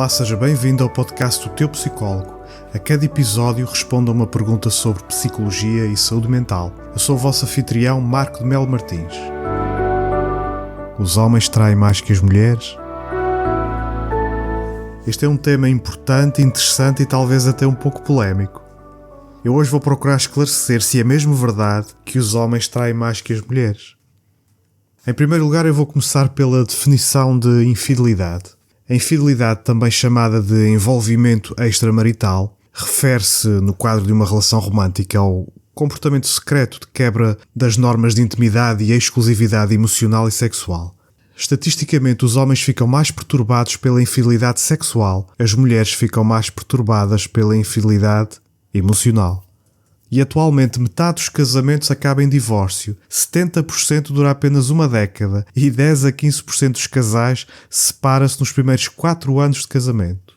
Olá, seja bem-vindo ao podcast do Teu Psicólogo. A cada episódio respondo a uma pergunta sobre psicologia e saúde mental. Eu sou o vosso anfitrião, Marco de Melo Martins. Os homens traem mais que as mulheres? Este é um tema importante, interessante e talvez até um pouco polémico. Eu hoje vou procurar esclarecer se é mesmo verdade que os homens traem mais que as mulheres. Em primeiro lugar, eu vou começar pela definição de infidelidade. A infidelidade, também chamada de envolvimento extramarital, refere-se, no quadro de uma relação romântica, ao comportamento secreto de quebra das normas de intimidade e exclusividade emocional e sexual. Estatisticamente, os homens ficam mais perturbados pela infidelidade sexual, as mulheres ficam mais perturbadas pela infidelidade emocional. E atualmente metade dos casamentos acaba em divórcio, 70% dura apenas uma década e 10 a 15% dos casais separa-se nos primeiros 4 anos de casamento.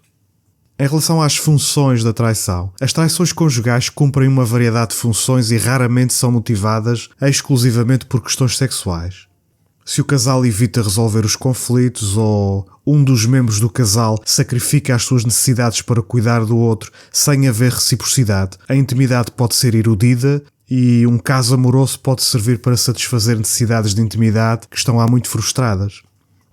Em relação às funções da traição, as traições conjugais cumprem uma variedade de funções e raramente são motivadas exclusivamente por questões sexuais. Se o casal evita resolver os conflitos ou um dos membros do casal sacrifica as suas necessidades para cuidar do outro sem haver reciprocidade, a intimidade pode ser erodida e um caso amoroso pode servir para satisfazer necessidades de intimidade que estão há muito frustradas.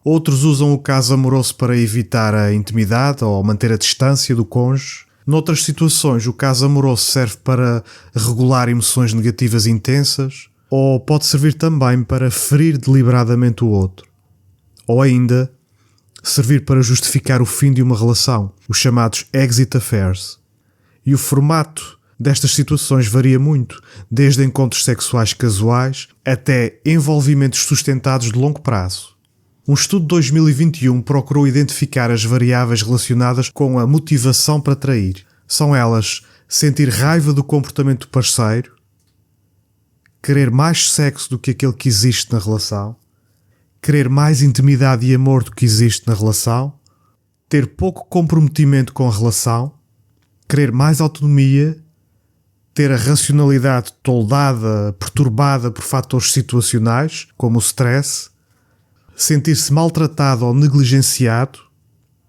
Outros usam o caso amoroso para evitar a intimidade ou manter a distância do cônjuge. Noutras situações, o caso amoroso serve para regular emoções negativas intensas, ou pode servir também para ferir deliberadamente o outro. Ou ainda, servir para justificar o fim de uma relação, os chamados exit affairs. E o formato destas situações varia muito, desde encontros sexuais casuais até envolvimentos sustentados de longo prazo. Um estudo de 2021 procurou identificar as variáveis relacionadas com a motivação para trair. São elas: sentir raiva do comportamento do parceiro, querer mais sexo do que aquele que existe na relação, querer mais intimidade e amor do que existe na relação, ter pouco comprometimento com a relação, querer mais autonomia, ter a racionalidade toldada, perturbada por fatores situacionais, como o stress, sentir-se maltratado ou negligenciado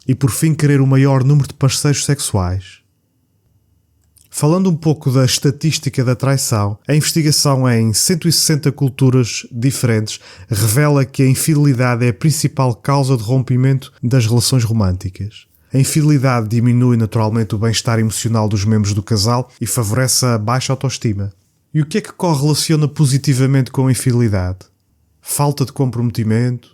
e, por fim, querer o maior número de parceiros sexuais. Falando um pouco da estatística da traição, a investigação em 160 culturas diferentes revela que a infidelidade é a principal causa de rompimento das relações românticas. A infidelidade diminui naturalmente o bem-estar emocional dos membros do casal e favorece a baixa autoestima. E o que é que correlaciona positivamente com a infidelidade? Falta de comprometimento,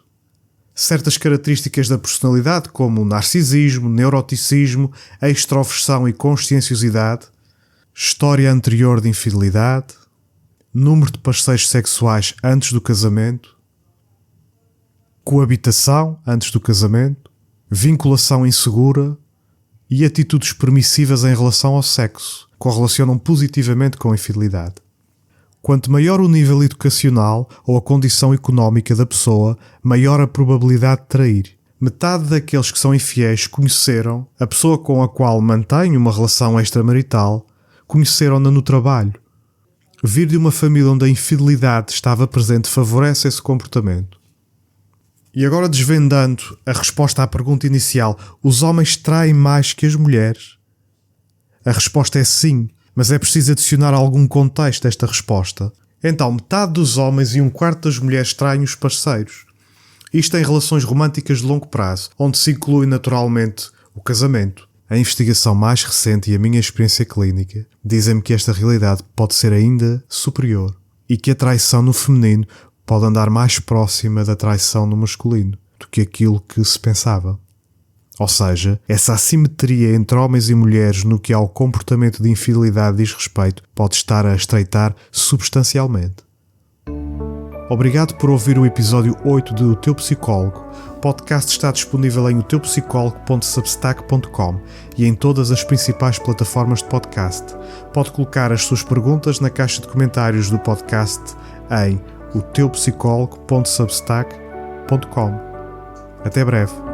certas características da personalidade como narcisismo, neuroticismo, extroversão e conscienciosidade, história anterior de infidelidade, número de parceiros sexuais antes do casamento, coabitação antes do casamento, vinculação insegura e atitudes permissivas em relação ao sexo correlacionam positivamente com a infidelidade. Quanto maior o nível educacional ou a condição económica da pessoa, maior a probabilidade de trair. Metade daqueles que são infiéis conheceram a pessoa com a qual mantêm uma relação extramarital, conheceram-na no trabalho. Vir de uma família onde a infidelidade estava presente favorece esse comportamento. E agora, desvendando a resposta à pergunta inicial, os homens traem mais que as mulheres? A resposta é sim, mas é preciso adicionar algum contexto a esta resposta. Então, metade dos homens e 1/4 das mulheres traem os parceiros. Isto em relações românticas de longo prazo, onde se inclui naturalmente o casamento. A investigação mais recente e a minha experiência clínica dizem-me que esta realidade pode ser ainda superior e que a traição no feminino pode andar mais próxima da traição no masculino do que aquilo que se pensava. Ou seja, essa assimetria entre homens e mulheres no que ao comportamento de infidelidade diz respeito pode estar a estreitar substancialmente. Obrigado por ouvir o episódio 8 de O Teu Psicólogo. O podcast está disponível em oteupsicologo.substack.com e em todas as principais plataformas de podcast. Pode colocar as suas perguntas na caixa de comentários do podcast em oteupsicologo.substack.com. Até breve.